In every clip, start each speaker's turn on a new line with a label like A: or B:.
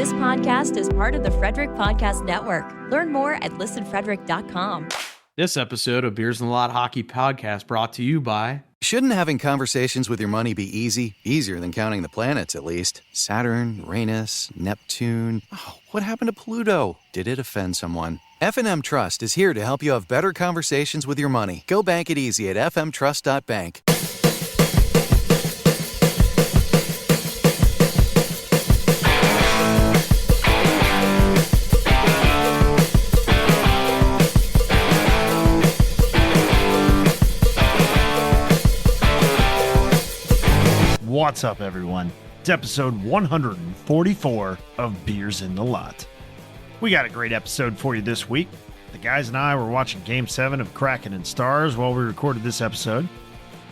A: This podcast is part of the Frederick Podcast Network. Learn more at listenfrederick.com.
B: This episode of Beers and a Lot Hockey Podcast brought to you by...
C: Shouldn't having conversations with your money be easy? Easier than counting the planets, at least. Saturn, Uranus, Neptune. Oh, what happened to Pluto? Did it offend someone? F&M Trust is here to help you have better conversations with your money. Go bank it easy at fmtrust.bank.
D: What's up, everyone? It's episode 144 of Beers in the Lot. We got a great episode for you this week. The guys and I were watching Game 7 of Kraken and Stars while we recorded this episode.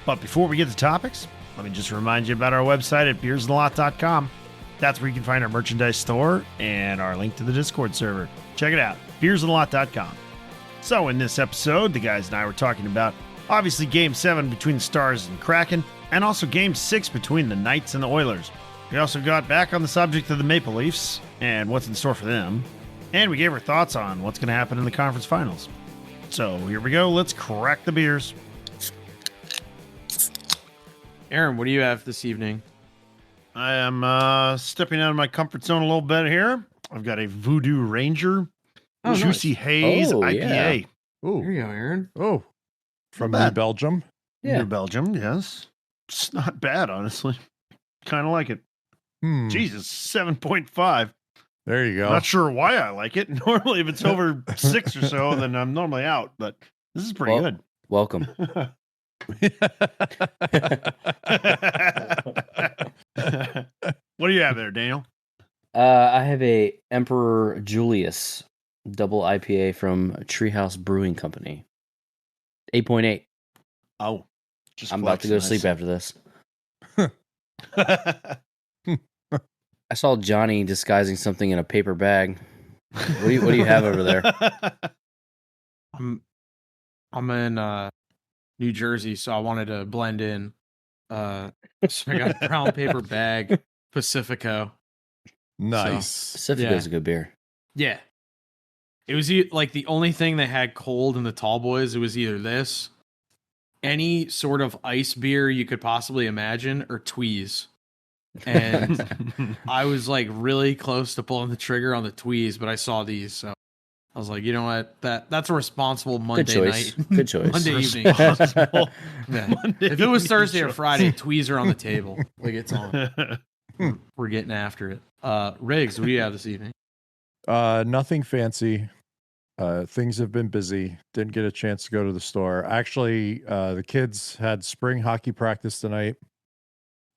D: But before we get to topics, let me just remind you about our website at beersandalot.com. That's where you can find our merchandise store and our link to the Discord server. Check it out, beersandalot.com. So in this episode, the guys and I were talking about, obviously, Game 7 between the Stars and Kraken, and also Game 6 between the Knights and the Oilers. We also got back on the subject of the Maple Leafs and what's in store for them. And we gave our thoughts on what's going to happen in the conference finals. So here we go. Let's crack the beers.
B: Aaron, what do you have this evening?
D: I am stepping out of my comfort zone a little bit here. I've got a Voodoo Ranger Juicy Haze IPA.
E: Yeah. Ooh.
B: Here you go, Aaron.
E: Oh, from
D: Not
E: New
D: bad.
E: Belgium.
D: New Belgium, yes. It's not bad, honestly. Kind of like it. Jesus, 7.5.
E: There you go.
D: Not sure why I like it. Normally, if it's over 6 or so, then I'm normally out. But this is pretty good.
F: Welcome.
D: What do you have there, Daniel?
F: I have a Emperor Julius double IPA from Treehouse Brewing Company. 8.8.
D: Oh, just
F: I'm about to go to sleep after this. I saw Johnny disguising something in a paper bag. What do you have over there?
B: I'm in New Jersey, so I wanted to blend in. So I got a brown paper bag, Pacifico.
E: Nice.
F: Pacifico's a good beer.
B: Yeah. It was like the only thing they had cold in the Tall Boys. It was either this, any sort of ice beer you could possibly imagine, or Tweez. And I was like really close to pulling the trigger on the Tweez, but I saw these, so I was like, you know what? That's a responsible Monday night.
F: Good choice.
B: Monday evening. Yeah.
D: Monday
B: If it was
D: evening
B: Thursday or
D: choice.
B: Friday, Tweez are on the table. Like, it's on. We're getting after it. Riggs, what do you have this evening?
E: Nothing fancy. Things have been busy. Didn't get a chance to go to the store. Actually, the kids had spring hockey practice tonight,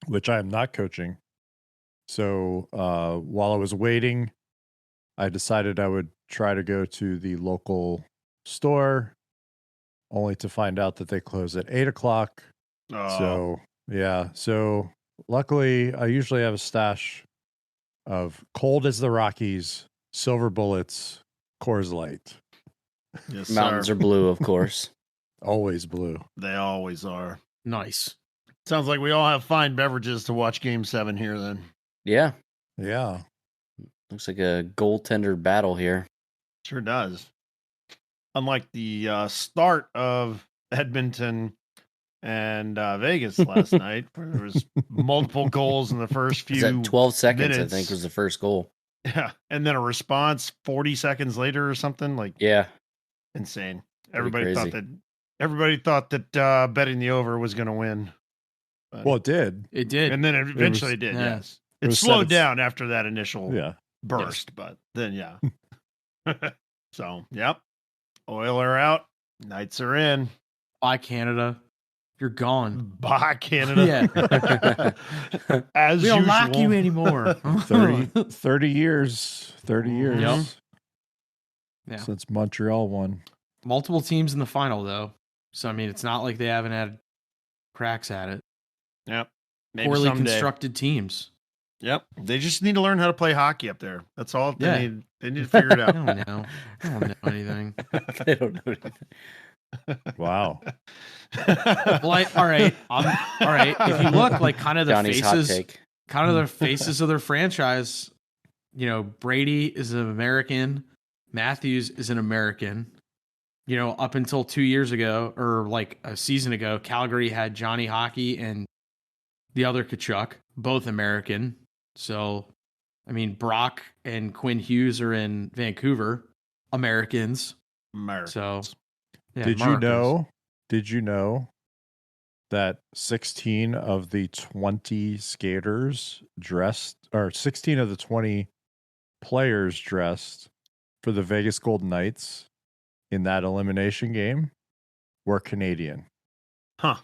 E: which I am not coaching. So while I was waiting, I decided I would try to go to the local store, only to find out that they close at 8 o'clock.
D: Oh.
E: So, yeah. So luckily, I usually have a stash of Cold as the Rockies, Silver Bullets, Coors Light.
D: Yes,
F: Mountains
D: sir.
F: are blue, of course.
E: Always blue.
D: They always are.
B: Nice.
D: Sounds like we all have fine beverages to watch Game 7 here then.
F: Yeah.
E: Yeah.
F: Looks like a goaltender battle here.
D: Sure does. Unlike the start of Edmonton and Vegas last night, where there was multiple goals in the first few
F: Is that 12 seconds,
D: minutes.
F: I think, was the first goal.
D: Yeah, and then a response 40 seconds later or something, like
F: Yeah.
D: insane.
F: Pretty
D: Everybody thought that betting the over was going to win. But-
E: Well, it did.
B: It did.
D: and then it eventually did.
B: yeah.
D: Yes,
E: It
D: it
E: was
D: slowed
E: set-
D: down after that initial
E: Yeah.
D: burst, but then yeah. So yep, Oiler out, Knights are in.
B: Bye, Canada. You're gone.
D: Bye, Canada.
B: Yeah.
D: As
B: We don't
D: usual.
B: like you anymore.
E: 30 years. 30 years
B: Yep. Yeah.
E: since Montreal won.
B: Multiple teams in the final, though. So, I mean, it's not like they haven't had cracks at it.
D: Yep. Maybe
B: Poorly
D: someday.
B: constructed teams.
D: Yep. They just need to learn how to play hockey up there. That's all they
B: Yeah.
D: need. They need to figure it
B: I
D: out.
B: don't know. I don't know anything.
F: They don't know anything.
E: Wow.
B: Well, all right. All right. If you look, like, kind of the
F: Johnny's hot
B: faces,
F: take.
B: kind of the faces of their franchise Brady is an American. Matthews is an American. Up until 2 years ago, or like a season ago, Calgary had Johnny Hockey and the other Kachuk, both American. So, I mean, Brock and Quinn Hughes are in Vancouver, Americans. So, yeah,
E: Did you know that 16 of the 20 skaters dressed, or 16 of the 20 players dressed for the Vegas Golden Knights in that elimination game were Canadian?
D: Huh.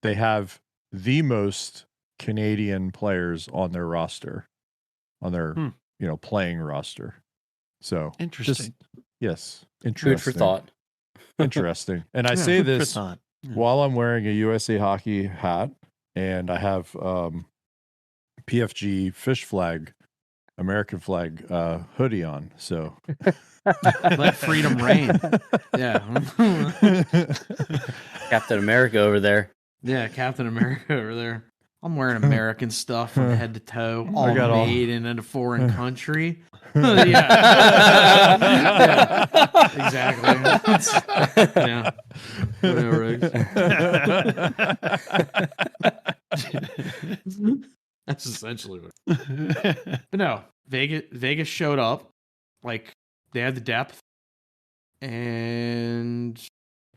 E: They have the most Canadian players on their roster, on their playing roster. So
D: interesting.
E: Yes, interesting.
F: Food for thought.
E: Interesting. And I say this while I'm wearing a USA Hockey hat, and I have PFG fish flag, American flag hoodie on. So
B: let freedom reign. Yeah.
F: Captain America over there.
B: Yeah, Captain America over there. I'm wearing American stuff from head to toe, all made in a foreign country. Yeah, exactly. Yeah, whatever. That's essentially what. But no, Vegas showed up, like they had the depth, and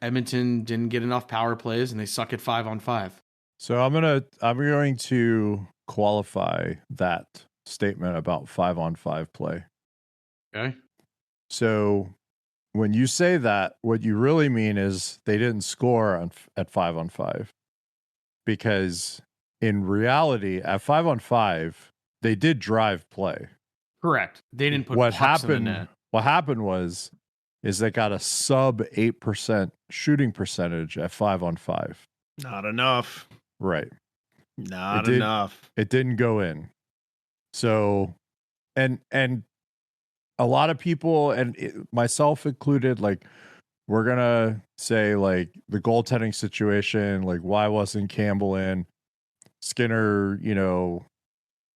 B: Edmonton didn't get enough power plays, and they suck at 5-on-5.
E: So I'm going to qualify that statement about 5-on-5 play.
B: Okay.
E: So when you say that, what you really mean is they didn't score at 5-on-5, because in reality, at 5-on-5, they did drive play.
B: Correct. They didn't put pucks in the net.
E: What happened is they got a sub 8% shooting percentage at 5-on-5.
D: Not enough.
E: Right.
D: Not enough.
E: It didn't go in. So, and a lot of people, and myself included, like, we're going to say, like, the goaltending situation, like, why wasn't Campbell in? Skinner,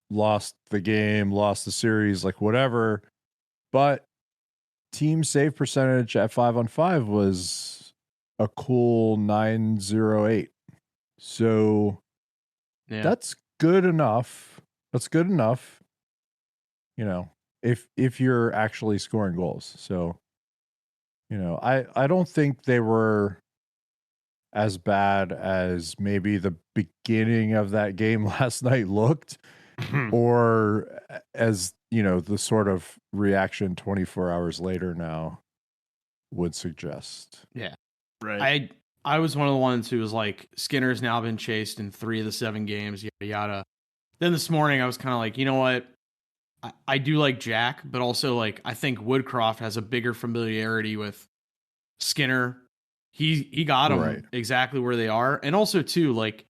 E: lost the game, lost the series, like, whatever. But team save percentage at 5-on-5 was a cool 908. So that's good enough. That's good enough, if you're actually scoring goals. So, I don't think they were as bad as maybe the beginning of that game last night looked, or as, the sort of reaction 24 hours later now would suggest.
B: Yeah.
D: Right.
B: I was one of the ones who was like, Skinner's now been chased in 3 of the 7 games, yada yada. Then this morning I was kind of like, you know what? I do like Jack, but also, like, I think Woodcroft has a bigger familiarity with Skinner. He got them exactly where they are. And also too, like,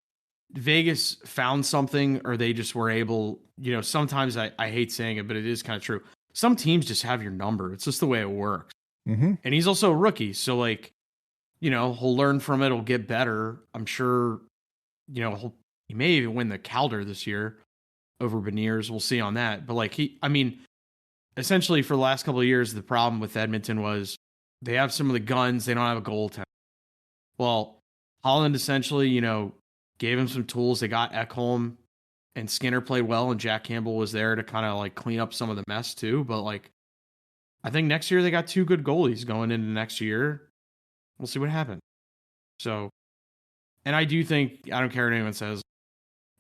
B: Vegas found something, or they just were able, sometimes I hate saying it, but it is kind of true. Some teams just have your number. It's just the way it works.
E: Mm-hmm.
B: And he's also a rookie. So, like, he'll learn from it. He'll get better. I'm sure, he may even win the Calder this year over Beniers. We'll see on that. But, like, essentially for the last couple of years, the problem with Edmonton was they have some of the guns. They don't have a goaltender. Well, Holland essentially, gave him some tools. They got Ekholm, and Skinner played well, and Jack Campbell was there to kind of, like, clean up some of the mess too. But, like, I think next year they got 2 good goalies going into next year. We'll see what happens. So, and I do think, I don't care what anyone says,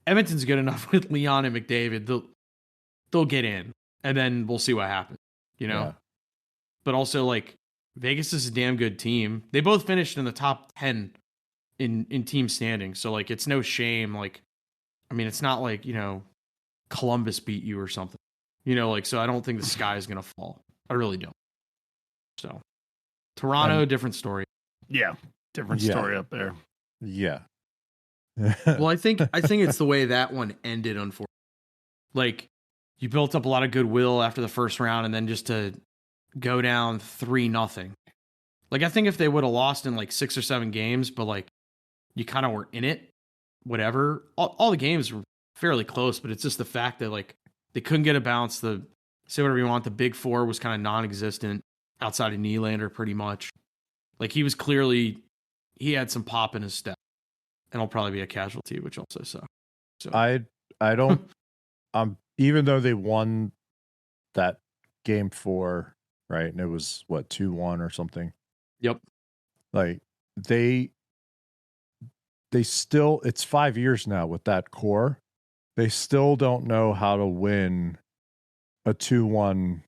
B: Edmonton's good enough with Leon and McDavid. They'll get in, and then we'll see what happens,
E: Yeah.
B: But also, like, Vegas is a damn good team. They both finished in the top 10 in team standing. So, like, it's no shame. Like, I mean, it's not like, Columbus beat you or something. So I don't think the sky is going to fall. I really don't. So, Toronto, different story.
D: Yeah. Different story up there.
E: Yeah.
B: Well, I think it's the way that one ended, unfortunately. Like, you built up a lot of goodwill after the first round, and then just to go down 3-0. Like, I think if they would have lost in, like, 6 or 7 games, but, like, you kind of were in it, whatever. All the games were fairly close, but it's just the fact that, like, they couldn't get a bounce. The say whatever you want. The big four was kind of non-existent outside of Nylander, pretty much. Like he was clearly, he had some pop in his step, and he'll probably be a casualty, which also sucks. So
E: I don't. Even though they won that game 4, right, and it was what 2-1 or something.
B: Yep.
E: Like they still, it's 5 years now with that core. They still don't know how to win a 2-1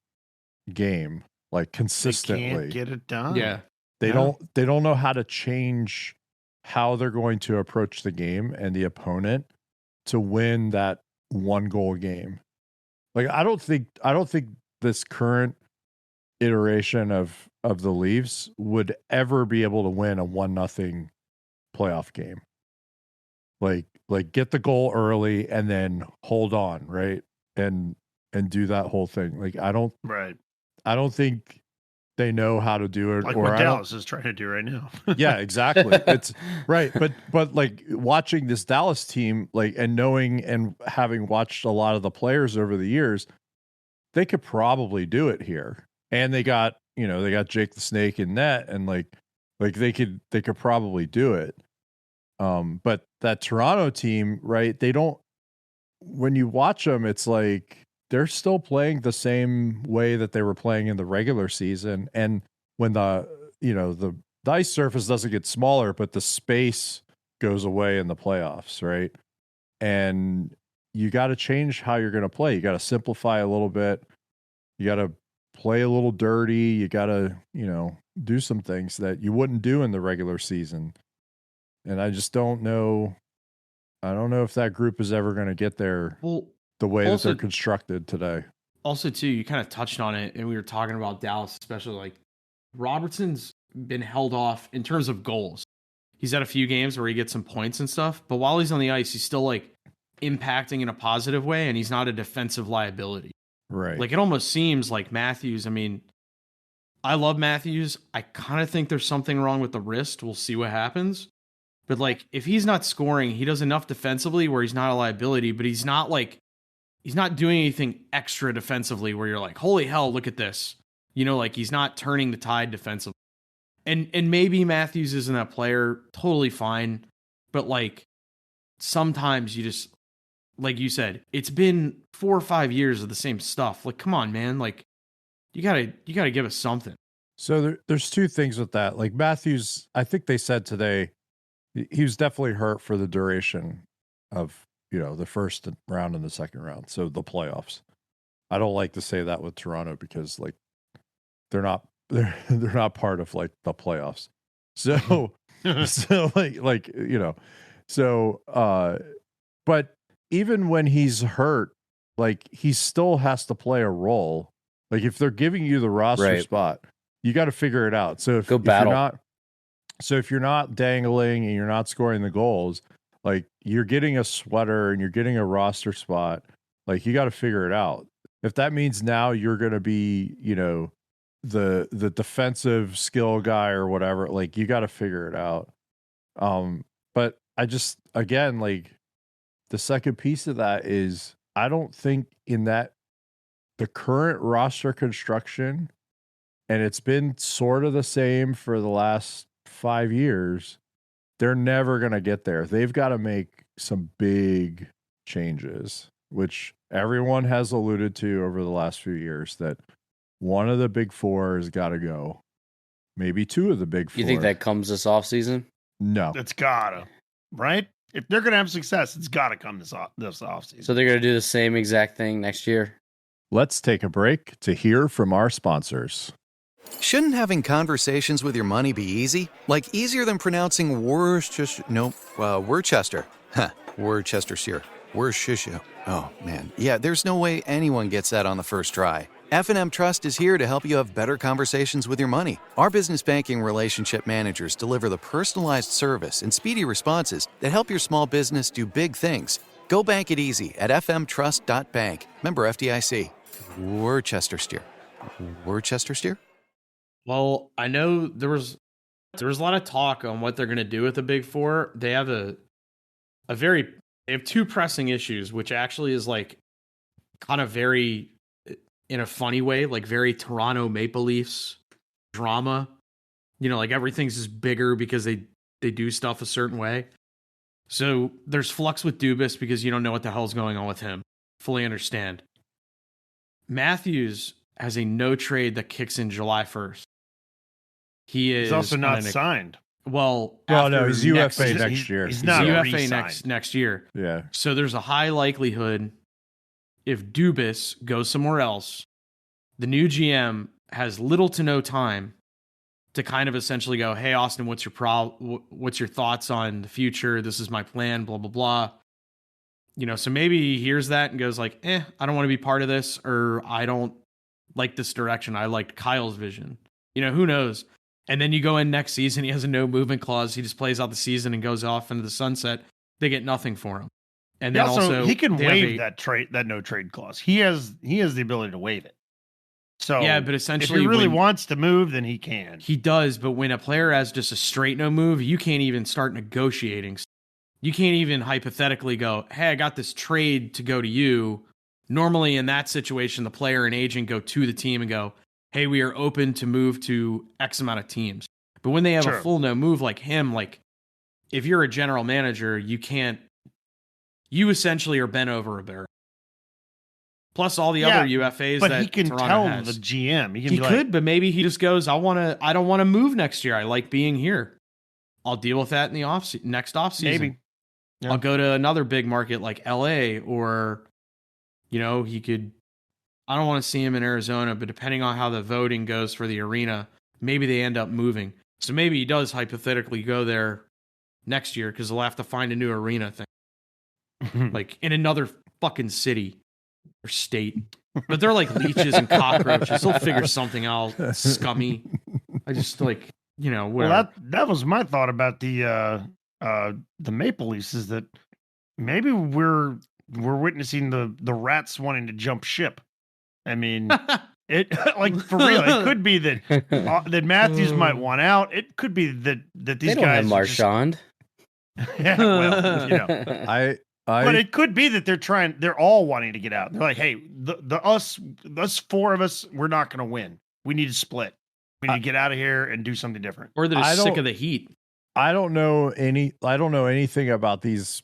E: game like consistently.
D: They can't get it done.
B: Yeah.
E: They don't know how to change how they're going to approach the game and the opponent to win that 1-goal game. Like I don't think this current iteration of the Leafs would ever be able to win a 1-0 playoff game. Like get the goal early and then hold on, right? And do that whole thing. Like I don't think they know how to do it.
D: Like
E: or
D: what Dallas is trying to do right now.
E: Yeah, exactly. It's right. But like watching this Dallas team, like, and knowing and having watched a lot of the players over the years, they could probably do it here. And they got Jake the Snake in net, and like they could probably do it. But that Toronto team, right? They don't, when you watch them, it's like they're still playing the same way that they were playing in the regular season. And when the ice surface doesn't get smaller, but the space goes away in the playoffs, right? And you got to change how you're going to play. You got to simplify a little bit. You got to play a little dirty. You got to, do some things that you wouldn't do in the regular season. And I just don't know. I don't know if that group is ever going to get there the way that they're constructed today.
B: Also, too, you kind of touched on it, and we were talking about Dallas, especially like Robertson's been held off in terms of goals. He's had a few games where he gets some points and stuff, but while he's on the ice, he's still like impacting in a positive way, and he's not a defensive liability.
E: Right.
B: Like it almost seems like Matthews. I mean, I love Matthews. I kind of think there's something wrong with the wrist. We'll see what happens. But like, if he's not scoring, he does enough defensively where he's not a liability, but he's not doing anything extra defensively where you're like, holy hell, look at this. Like he's not turning the tide defensively. And maybe Matthews isn't that player, totally fine. But like, sometimes you just, like you said, it's been 4 or 5 years of the same stuff. Like, come on, man. Like, you gotta give us something.
E: So there's two things with that. Like Matthews, I think they said today, he was definitely hurt for the duration of, the first round and the second round. So the playoffs. I don't like to say that with Toronto because like they're not part of like the playoffs. So but even when he's hurt, like he still has to play a role. Like if they're giving you the roster spot, you got to figure it out. So if you're not dangling and you're not scoring the goals, like you're getting a sweater and you're getting a roster spot, like you got to figure it out. If that means now you're going to be, the defensive skill guy or whatever, like you got to figure it out. But I just, again, like the second piece of that is I don't think in that the current roster construction, and it's been sort of the same for the last 5 years, they're never going to get there. They've got to make some big changes, which everyone has alluded to over the last few years, that one of the big four has got to go. Maybe two of the big four.
F: You think that comes this offseason?
E: No.
D: It's gotta, right? If they're going to have success, it's got to come this offseason.
F: So they're going to do the same exact thing next year?
E: Let's take a break to hear from our sponsors.
C: Shouldn't having conversations with your money be easy? Like easier than pronouncing Worcestershire. Huh, Worcestershire. Worcestershire. Oh, man. Yeah, there's no way anyone gets that on the first try. F&M Trust is here to help you have better conversations with your money. Our business banking relationship managers deliver the personalized service and speedy responses that help your small business do big things. Go bank it easy at fmtrust.bank. Member FDIC. Worcestershire. Worcestershire?
B: Well, I know there was a lot of talk on what they're going to do with the Big Four. They have they have two pressing issues, which actually is like kind of very in a funny way, like very Toronto Maple Leafs drama. You know, like everything's just bigger because they do stuff a certain way. So there's flux with Dubas because you don't know what the hell's going on with him. Fully understand. Matthews has a no trade that kicks in July 1st.
D: He's also not signed.
B: Well,
E: no, he's UFA next year.
D: He's
B: He's
D: not
B: UFA next year.
E: Yeah.
B: So there's a high likelihood if Dubas goes somewhere else, the new GM has little to no time to kind of essentially go, "Hey, Austin, what's your thoughts on the future? This is my plan, blah, blah, blah." You know, so maybe he hears that and goes like, I don't want to be part of this, or I don't like this direction. I liked Kyle's vision. You know, who knows? And then you go in next season, he has a no movement clause. He just plays out the season and goes off into the sunset. They get nothing for him. And then also
D: he can waive that no trade clause. He has the ability to waive it. So
B: yeah, but essentially,
D: if he really wants to move, then he can.
B: He does, but when a player has just a straight no move, you can't even start negotiating. You can't even hypothetically go, "Hey, I got this trade to go to you." Normally, in that situation, the player and agent go to the team and go, "Hey, we are open to move to X amount of teams." But when they have a full no move like him, like if you're a general manager, you can't. You essentially are bent over a barrel. Plus all the other UFAs
D: but
B: that
D: he can
B: Toronto
D: tell
B: has.
D: the GM.
B: He could, but maybe he just goes, I don't want to move next year. I like being here. I'll deal with that in the next offseason.
D: Maybe. Yeah.
B: I'll go to another big market like LA, or, you know, he could, I don't want to see him in Arizona, but depending on how the voting goes for the arena, maybe they end up moving. So maybe he does hypothetically go there next year because they'll have to find a new arena thing. Like in another fucking city or state. But they're like leeches and cockroaches. They'll figure something out. Scummy. I just like, you know, whatever.
D: Well, that was my thought about the Maple Leafs, is that maybe we're witnessing the rats wanting to jump ship. I mean, it like for real. It could be that that Matthews might want out. It could be that these
F: they don't
D: guys
F: have Marchand.
D: Yeah, well, you know. But it could be that they're all wanting to get out. They're like, hey, us four of us, we're not going to win. We need to split. We need to get out of here and do something different.
B: Or they're just sick of the heat.
E: I don't know anything about these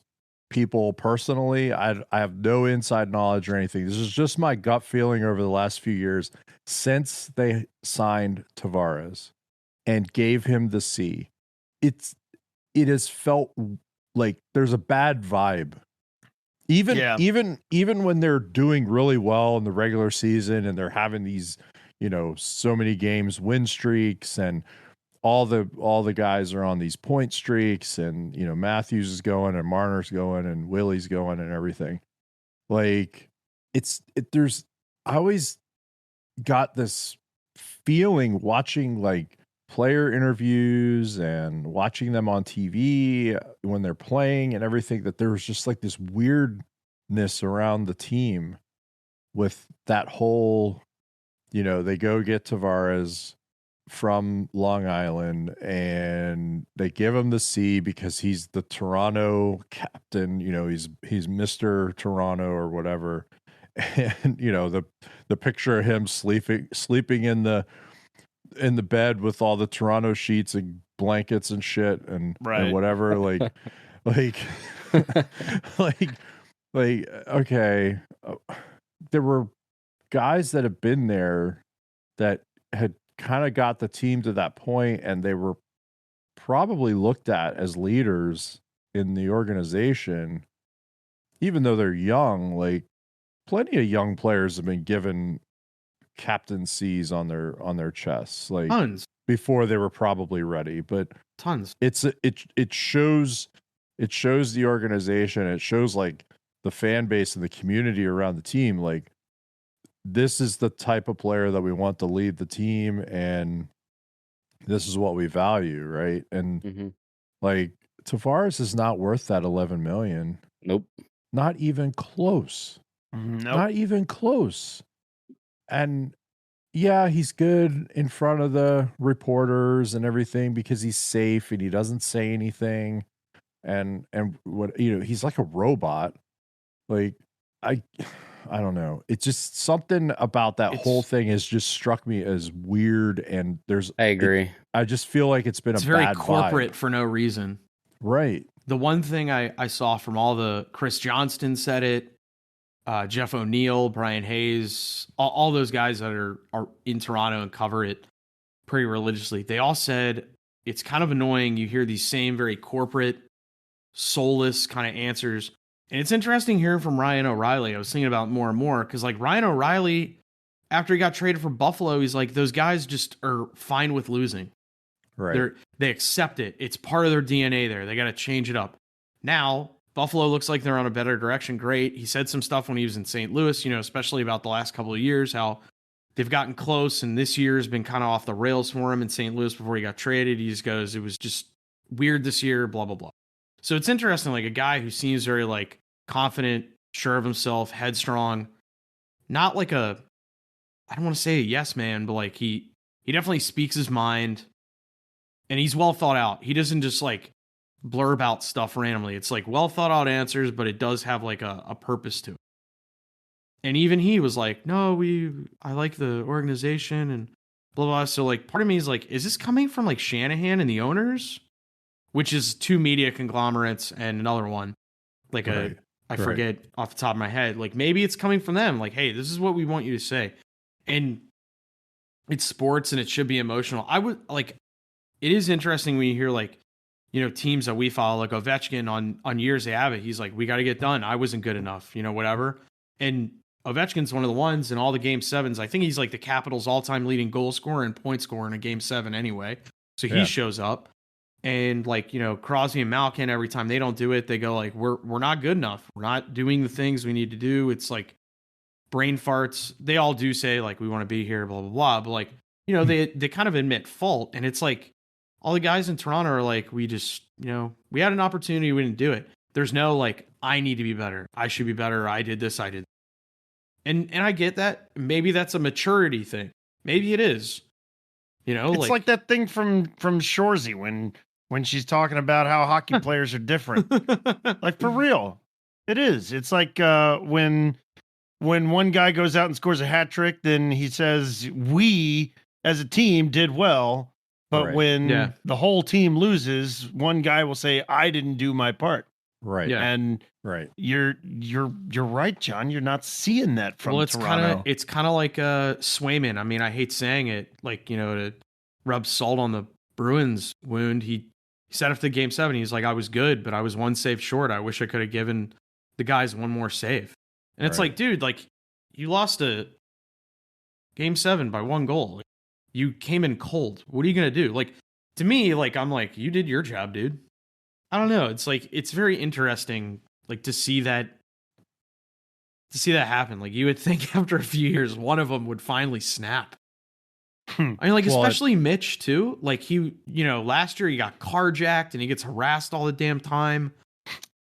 E: people personally. I have no inside knowledge or anything. This is just my gut feeling over the last few years since they signed Tavares and gave him the C. It has felt like there's a bad vibe. Even when they're doing really well in the regular season and they're having these, you know, so many games win streaks, and all the guys are on these point streaks, and you know Matthews is going and Marner's going and Willie's going and everything. Like I always got this feeling watching like player interviews and watching them on TV when they're playing and everything, that there was just like this weirdness around the team with that whole, you know, they go get Tavares from Long Island and they give him the C because he's the Toronto captain, you know, he's Mr. Toronto or whatever. And you know, the picture of him sleeping in the bed with all the Toronto sheets and blankets and shit and whatever, like okay, there were guys that have been there that had kind of got the team to that point, and they were probably looked at as leaders in the organization, even though they're young. Like plenty of young players have been given captaincies on their chests, like
B: tons,
E: before they were probably ready. But
B: tons.
E: It shows the organization. It shows like the fan base and the community around the team. Like this is the type of player that we want to lead the team, and this is what we value, right? And like Tavares is not worth that $11 million.
F: Nope,
E: not even close.
D: Nope.
E: Not even close. And yeah, he's good in front of the reporters and everything because he's safe and he doesn't say anything. And what, you know, he's like a robot. Like I don't know. It's just something about that whole thing has just struck me as weird. And
F: I agree.
E: I just feel like it's been
B: It's
E: a
B: very
E: bad
B: corporate
E: vibe.
B: for no reason.
E: Right.
B: The one thing I saw from all the Chris Johnston said it, Jeff O'Neill, Brian Hayes, all those guys that are in Toronto and cover it pretty religiously. They all said it's kind of annoying. You hear these same very corporate, soulless kind of answers. And it's interesting hearing from Ryan O'Reilly. I was thinking about more and more because like Ryan O'Reilly, after he got traded from Buffalo, he's like, those guys just are fine with losing.
E: Right.
B: They accept it. It's part of their DNA there. They got to change it up. Now, Buffalo looks like they're on a better direction. Great. He said some stuff when he was in St. Louis, especially about the last couple of years, how they've gotten close, and this year has been kind of off the rails for him in St. Louis before he got traded. He just goes, it was just weird this year, blah, blah, blah. So it's interesting, like a guy who seems very like confident, sure of himself, headstrong, not like I don't want to say a yes man, but like he definitely speaks his mind. And he's well thought out. He doesn't just like blurb out stuff randomly. It's like well thought out answers, but it does have like a purpose to it. And even he was like, no, I like the organization and blah, blah. So like part of me is like, is this coming from like Shanahan and the owners? Which is two media conglomerates and another one. Like I forget off the top of my head. Like maybe it's coming from them. Like, hey, this is what we want you to say. And it's sports and it should be emotional. I would like, it is interesting when you hear like, teams that we follow, like Ovechkin on years they have it. He's like, we got to get done. I wasn't good enough, whatever. And Ovechkin's one of the ones in all the game sevens. I think he's like the Capitals all-time leading goal scorer and point scorer in a game 7 anyway. So he shows up. And like, Crosby and Malkin, every time they don't do it, they go like, we're not good enough. We're not doing the things we need to do. It's like brain farts. They all do say like, we want to be here, blah, blah, blah. But like, they kind of admit fault. And it's like, all the guys in Toronto are like, we just, we had an opportunity, we didn't do it. There's no like, I need to be better. I should be better. I did this. I did. And I get that. Maybe that's a maturity thing. Maybe it is.
D: It's like that thing from Shorzy when she's talking about how hockey players are different. Like for real. It is. It's like when one guy goes out and scores a hat trick, then he says, we as a team did well. But when the whole team loses, one guy will say, I didn't do my part.
E: Right.
B: Yeah.
D: And you're right, John. You're not seeing that from Toronto.
B: It's kind of like Swayman. I mean, I hate saying it, like, to rub salt on the Bruins wound. He said after game 7, he's like, I was good, but I was one save short. I wish I could have given the guys one more save. And it's like, dude, like you lost a game 7 by 1 goal. Like, you came in cold. What are you going to do? Like, to me, like, I'm like, you did your job, dude. I don't know. It's like, it's very interesting, like, to see that happen. Like, you would think after a few years, one of them would finally snap. I mean, like, especially Mitch, too. Like, he, last year he got carjacked and he gets harassed all the damn time.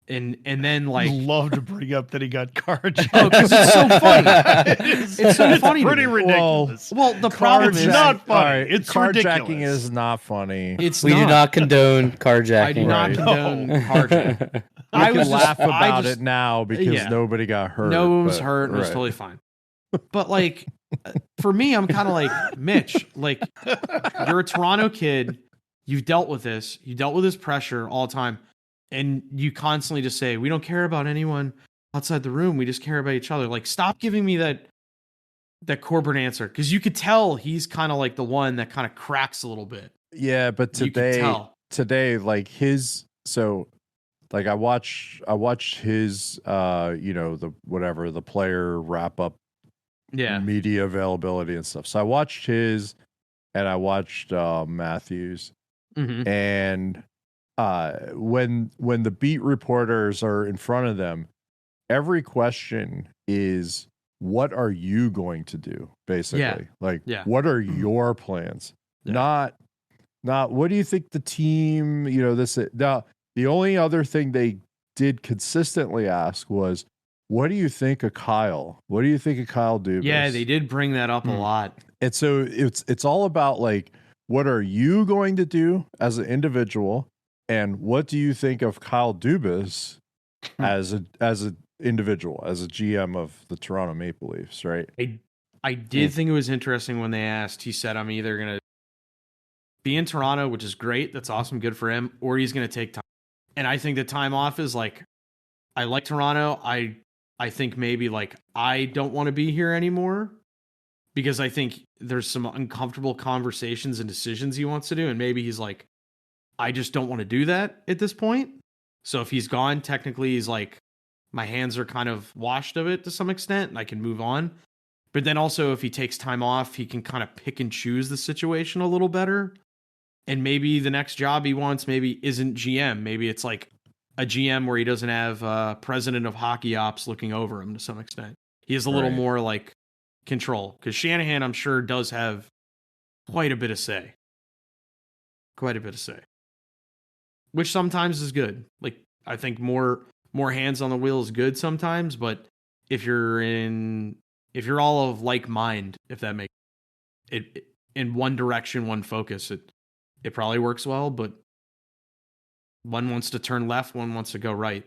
B: And then like
D: love to bring up that he got carjacked.
B: Oh, because it's so funny. It's so funny.
D: Pretty ridiculous.
B: Well, the problem is
D: not funny.
E: Right,
D: it's
E: carjacking
D: ridiculous.
E: is not funny.
F: We do not condone carjacking.
B: I do not condone carjacking.
E: I can laugh about it now because nobody got hurt.
B: No one was hurt. And it was totally fine. But like, for me, I'm kind of like, Mitch, like, you're a Toronto kid. You've dealt with this. You dealt with this pressure all the time. And you constantly just say, we don't care about anyone outside the room. We just care about each other. Like, stop giving me that corporate answer. Because you could tell he's kind of like the one that kind of cracks a little bit.
E: Yeah, but today, like I watched his, the player wrap up media availability and stuff. So I watched his and I watched Matthews.
B: Mm-hmm.
E: And when the beat reporters are in front of them, every question is, what are you going to do? Basically, what are your plans? Not what do you think the team, this. Now, the only other thing they did consistently ask was, what do you think of Kyle? What do you think of Kyle Dubas?
B: Yeah, they did bring that up a lot.
E: And so it's all about like, what are you going to do as an individual? And what do you think of Kyle Dubas as individual, as a GM of the Toronto Maple Leafs, right?
B: I did think it was interesting when they asked. He said, "I'm either gonna be in Toronto, which is great. That's awesome, good for him, or he's gonna take time." And I think the time off is like, I like Toronto. I think maybe like I don't want to be here anymore because I think there's some uncomfortable conversations and decisions he wants to do, and maybe he's like, I just don't want to do that at this point. So if he's gone, technically he's like, my hands are kind of washed of it to some extent, and I can move on. But then also, if he takes time off, he can kind of pick and choose the situation a little better. And maybe the next job he wants maybe isn't GM. Maybe it's like a GM where he doesn't have president of hockey ops looking over him to some extent. He has a little more like control. Because Shanahan, I'm sure, does have quite a bit of say. Quite a bit of say. Which sometimes is good. Like, I think more hands on the wheel is good sometimes, but if you're all of like mind, if that makes it in one direction, one focus, it probably works well, but one wants to turn left, one wants to go right.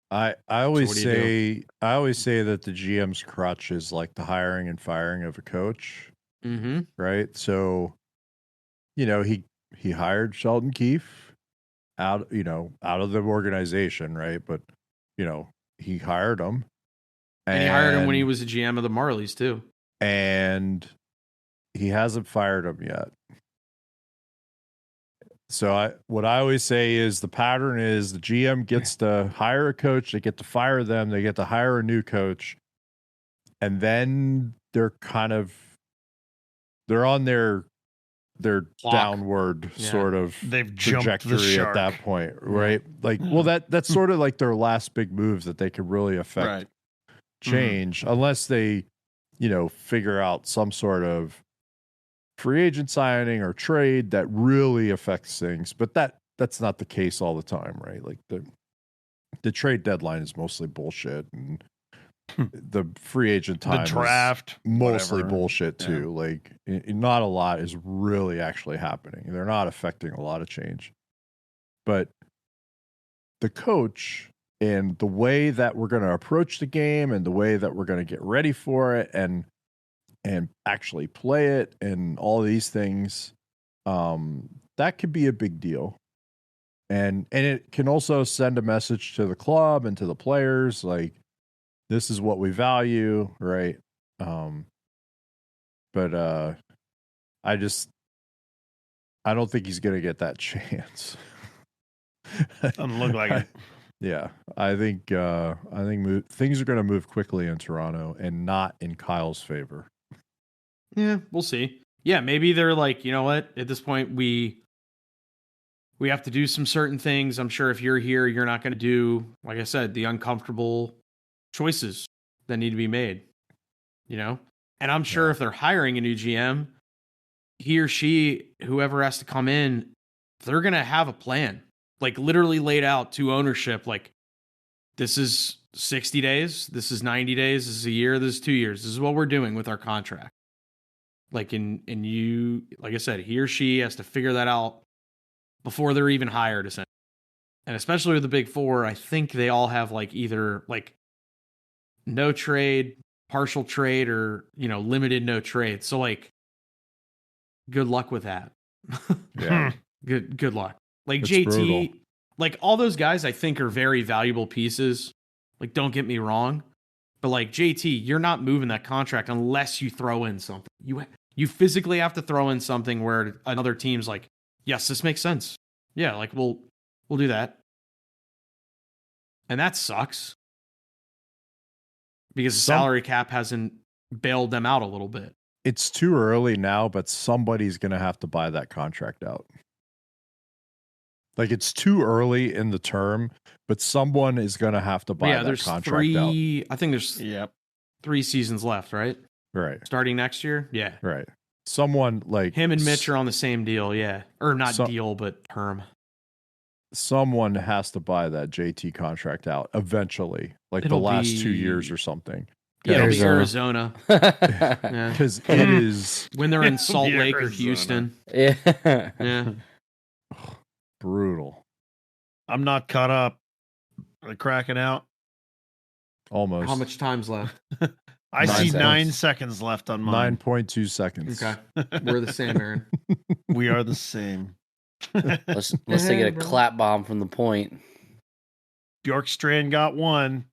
E: I always say that the GM's crutch is like the hiring and firing of a coach.
B: Mm-hmm.
E: Right? So, he hired Sheldon Keefe out of the organization, right? But, he hired him.
B: And he hired him when he was a GM of the Marlies too.
E: And he hasn't fired him yet. So what I always say is the pattern is the GM gets to hire a coach, they get to fire them, they get to hire a new coach, and then they're on their downward sort of
D: They've
E: trajectory at that point, right? Like, well, that's sort of like their last big move that they could really affect change, unless they, figure out some sort of free agent signing or trade that really affects things. But that's not the case all the time, right? Like the trade deadline is mostly bullshit, and the free agent time,
D: the draft,
E: is mostly
D: whatever.
E: bullshit too. Yeah. Like not a lot is really actually happening. They're not affecting a lot of change. But the coach and the way that we're going to approach the game and the way that we're going to get ready for it and actually play it and all these things, that could be a big deal. And it can also send a message to the club and to the players, like, this is what we value, right? But I don't think he's going to get that chance.
D: Doesn't look like it.
E: Yeah, I think things are going to move quickly in Toronto and not in Kyle's favor.
B: Yeah, we'll see. Yeah, maybe they're like, you know what? At this point, we have to do some certain things. I'm sure if you're here, you're not going to do, like I said, the uncomfortable choices that need to be made. And I'm sure if they're hiring a new GM, he or she, whoever has to come in, they're going to have a plan, like literally laid out to ownership. Like, this is 60 days. This is 90 days. This is a year. This is 2 years. This is what we're doing with our contract. Like, and you, like I said, he or she has to figure that out before they're even hired, essentially. And especially with the big four, I think they all have like either like no trade, partial trade, or, limited no trade. So like, good luck with that.
E: Yeah.
B: Good luck. Like
E: It's
B: JT,
E: brutal.
B: like all those guys I think are very valuable pieces. Like, don't get me wrong. But like JT, you're not moving that contract unless you throw in something. You physically have to throw in something where another team's like, yes, this makes sense. Yeah, like we'll do that. And that sucks. Because the salary cap hasn't bailed them out a little bit.
E: It's too early now, but somebody's going to have to buy that contract out. Like, it's too early in the term, but someone is going to have to buy that contract out.
B: I think there's 3 seasons left, right?
E: Right.
B: Starting next year? Yeah.
E: Right. Someone like
B: him and Mitch are on the same deal, yeah. Or not deal, but term.
E: Someone has to buy that JT contract out eventually, like the last 2 years or something.
B: Yeah, it'll be Arizona.
E: Because it is
B: when they're in Salt Lake or Houston.
F: Yeah.
E: Brutal.
D: I'm not caught up. Are they cracking out?
E: Almost.
B: How much time's left?
D: I
E: 9
D: see
E: seconds.
D: 9 seconds left on mine.
E: 9.2 seconds.
B: Okay. We're the same, Aaron.
D: We are the same.
F: Unless they get a clap bomb from the point.
D: Bjorkstrand got one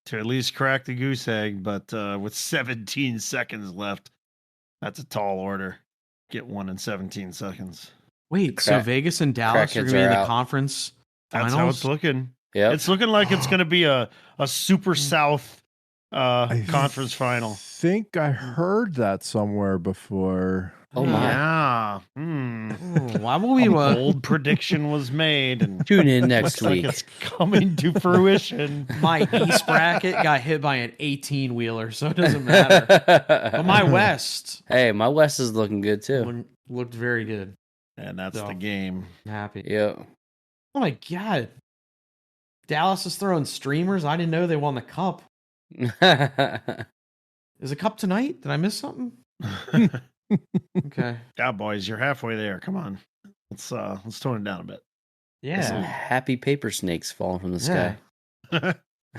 D: to at least crack the goose egg, but with 17 seconds left, that's a tall order. Get one in 17 seconds.
B: Wait, so Vegas and Dallas are going to be in the conference finals?
D: That's how it's looking.
F: Yeah,
D: it's looking like it's going to be a Super South conference final.
E: I think I heard that somewhere before.
F: Oh my!
D: Yeah.
B: Why will we?
D: A bold prediction was made, and
F: Tune in next
D: looks
F: week.
D: like it's coming to fruition.
B: My East bracket got hit by an 18-wheeler, so it doesn't matter. But my West,
F: Hey, my West is looking good too.
B: looked very good.
D: And that's
B: So,
D: the game.
B: I'm happy.
F: Yeah.
B: Oh my god, Dallas is throwing streamers. I didn't know they won the cup. Is the cup tonight? Did I miss something? Okay.
D: Yeah, boys, you're halfway there. Come on, let's tone it down a bit.
F: There's some
B: Yeah.
F: happy paper snakes falling from the sky.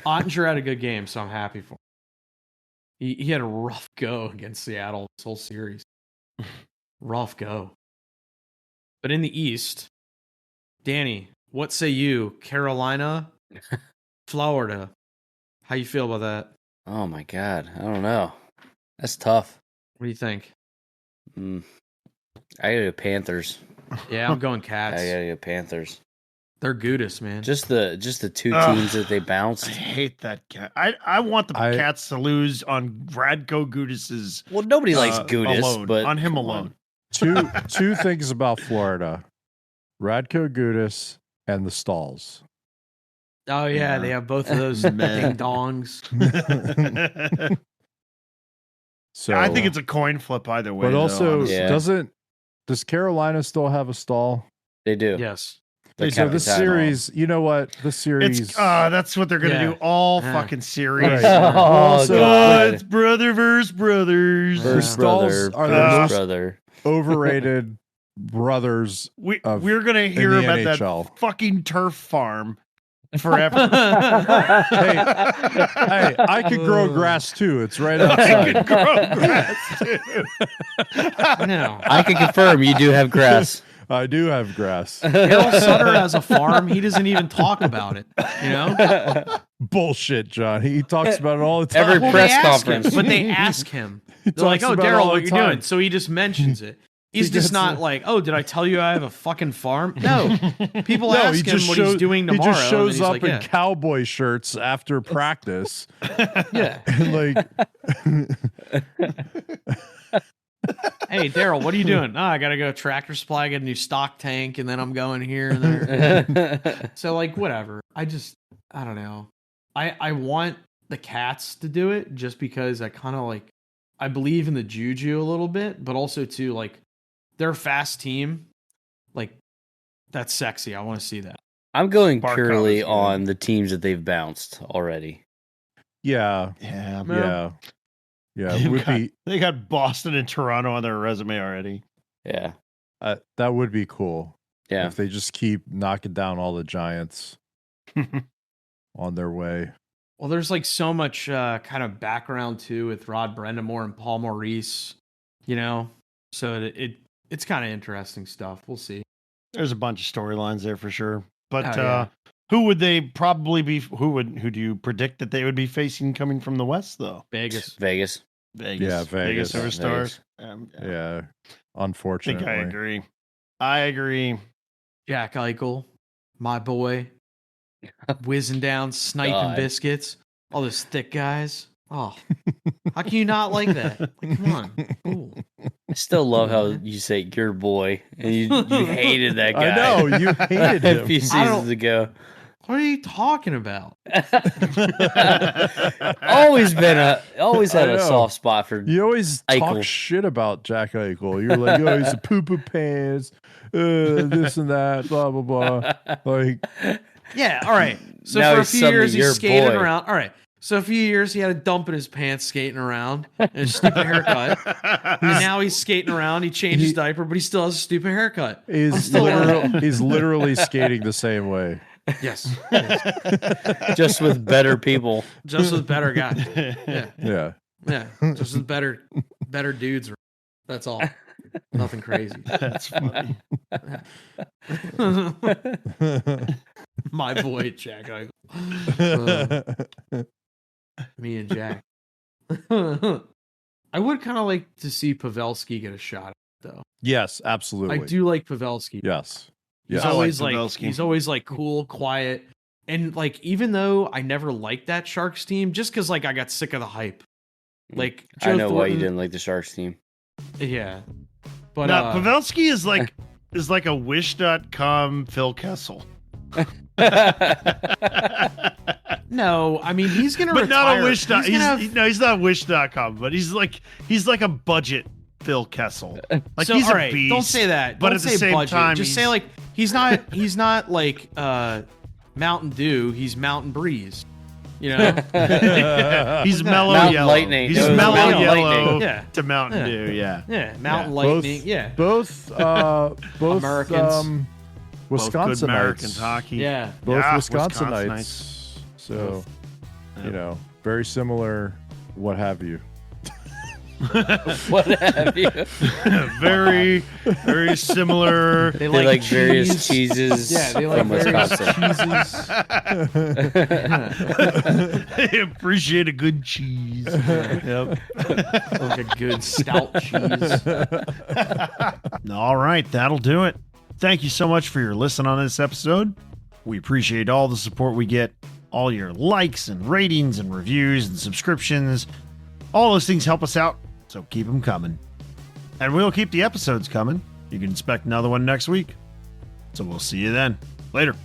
B: Ottinger had a good game, so I'm happy for him. He had a rough go against Seattle this whole series. Rough go. But in the East, Danny, what say you? Carolina, Florida. How you feel about that?
F: Oh my god, I don't know. That's tough.
B: What do you think?
F: I gotta go Panthers.
B: Yeah, I'm going
F: I
B: Cats.
F: gotta go Panthers.
B: They're Gudis, man.
F: Just the two teams that they
D: I
F: bounced.
D: hate that cat. I want the Cats to lose on Radko Gudis's.
F: Well, nobody likes Gudis,
D: alone,
F: but
D: on him alone.
E: Two things about Florida: Radko Gudis and the Stalls.
B: Oh yeah, they have both of those ding dongs.
E: So
D: I think it's a coin flip either way.
E: But also,
D: honestly.
F: Yeah.
E: does Carolina still have a stall?
F: they do.
B: Yes.
F: They're
E: So the
F: Capitano.
E: series, you know what? The series.
D: It's that's what they're gonna
B: Yeah.
D: do all
B: Yeah.
D: fucking series.
E: Right.
F: Oh,
E: Also,
F: God.
D: It's brother versus brothers.
E: The
F: Versus
E: Stalls
F: brother,
E: are the
F: versus
E: most
F: brother.
E: overrated brothers
D: We're
E: of-
D: gonna hear
E: in the
D: about
E: NHL.
D: that fucking turf farm forever.
E: Hey, I could grow grass too. It's right
D: I
E: outside.
D: could grow grass too.
B: No.
F: I can confirm you do have grass.
E: I do have grass.
B: Daryl Sutter has a farm. He doesn't even talk about it. You know?
E: Bullshit, John. He talks about it all the time.
F: Every
B: Well,
F: press
B: they ask him,
F: conference.
B: but they ask him. They're like,
E: talks
B: "Oh,
E: about it
B: Daryl,
E: all
B: what
E: the
B: you
E: time.
B: doing?" So he just mentions it. He's
E: He
B: just
E: gets
B: not
E: it.
B: like, "Oh, did I tell you I have a fucking farm?" No. People
E: No,
B: ask him what he's doing tomorrow.
E: He just shows
B: and he's
E: up
B: like,
E: in
B: yeah.
E: cowboy shirts after practice.
B: Yeah.
E: And like,
B: Hey, Daryl, what are you doing? Oh, I gotta go Tractor Supply, get a new stock tank, and then I'm going here and there. So like, whatever. I don't know. I want the Cats to do it just because I kind of like, I believe in the juju a little bit, but also too like, they're a fast team. Like, that's sexy. I want to see that.
F: I'm going
D: Barkov
F: purely
D: is good.
F: on the teams that they've bounced already.
E: yeah,
D: Yeah,
E: yeah, yeah.
D: They've
E: Would
D: got-
E: be
D: they got Boston and Toronto on their resume already.
F: Yeah.
E: that would be cool
F: Yeah.
E: if they just keep knocking down all the Giants on their way.
B: Well, there's like so much kind of background too with Rod Brendamore and Paul Maurice, you know. So it's kind of interesting stuff. We'll see.
D: There's a bunch of storylines there for sure. But
B: Oh, yeah.
D: who would they probably be? Who do you predict that they would be facing coming from the West though?
B: Vegas.
F: Vegas.
D: Vegas.
E: Yeah, Vegas.
D: Superstars.
E: Yeah,
D: I
E: unfortunately.
D: think I agree. I agree.
B: Jack Eichel, my boy, whizzing down, sniping
F: God.
B: biscuits, all those thick guys. Oh, how can you not like that? Like, come on, cool.
F: I still love how you say your boy, and you hated that guy.
E: I know you hated
F: a few
E: him.
F: seasons ago.
B: What are you talking about?
F: always had
E: I
F: a
E: know.
F: soft spot for.
E: You always talk
F: Eichel.
E: shit about Jack Eichel. You're like, oh, he's a poo-poo pants, this and that, blah blah blah. Like,
B: Yeah, all right. So
F: Now
B: for a
F: he's
B: few
F: suddenly
B: years,
F: your
B: he's skating
F: boy.
B: around. All right. So a few years, he had a dump in his pants skating around and a stupid haircut. And now he's skating around. He changed his diaper, but he still has a stupid haircut.
E: he's
B: still
E: literally skating the same way.
B: Yes. Yes.
F: Just with better people.
B: Just with better guys. Yeah.
E: Yeah.
B: Yeah. Just with better dudes. That's all. Nothing crazy.
D: That's funny.
B: My boy Jack Eichel. Me and Jack. I would kind of like to see Pavelski get a shot, though.
E: Yes, absolutely.
B: I do like Pavelski.
E: Yes.
B: He's
E: Yeah.
B: always
D: I like
B: like
D: Pavelski.
B: he's always like cool, quiet, and like even though I never liked that Sharks team, just because like I got sick of the hype. Like
F: I know why you
B: Thornton-
F: didn't like the Sharks team.
B: Yeah, but
D: Now, Pavelski is like a Wish.com Phil Kessel.
B: no, I mean he's gonna
D: But
B: retire.
D: not a Wish. He's not Wish.com, but he's like a budget Phil Kessel. Like
B: So,
D: he's
B: all
D: a
B: right,
D: beast.
B: don't say that.
D: But
B: Don't
D: at the
B: say
D: same
B: budget.
D: time,
B: just say like he's not like Mountain Dew. He's Mountain Breeze. You know.
D: he's mellow
F: Mountain
D: yellow.
F: Lightning.
D: He's
F: It was
D: mellow
F: Mountain
D: yellow
F: Lightning.
B: Yeah.
D: to Mountain
B: Yeah.
D: Dew. Yeah.
B: Yeah, Mountain
D: Yeah.
B: Lightning. Yeah.
E: Both
B: Americans.
D: Both good
E: Wisconsinites.
D: Americans hockey.
B: Yeah.
E: Both
D: Yeah,
E: Wisconsinites. So, you know, very similar, what have you.
F: What have you?
D: very, very similar.
B: They
F: They like various
B: cheese.
F: cheeses
B: Yeah, they like
F: from
B: various
F: Wisconsin.
B: cheeses.
D: They appreciate a good cheese. Yep.
B: Like a good stout cheese.
D: All right, that'll do it. Thank you so much for your listen on this episode. We appreciate all the support we get, all your likes and ratings and reviews and subscriptions. All those things help us out, so keep them coming. And we'll keep the episodes coming. You can expect another one next week. So we'll see you then. Later.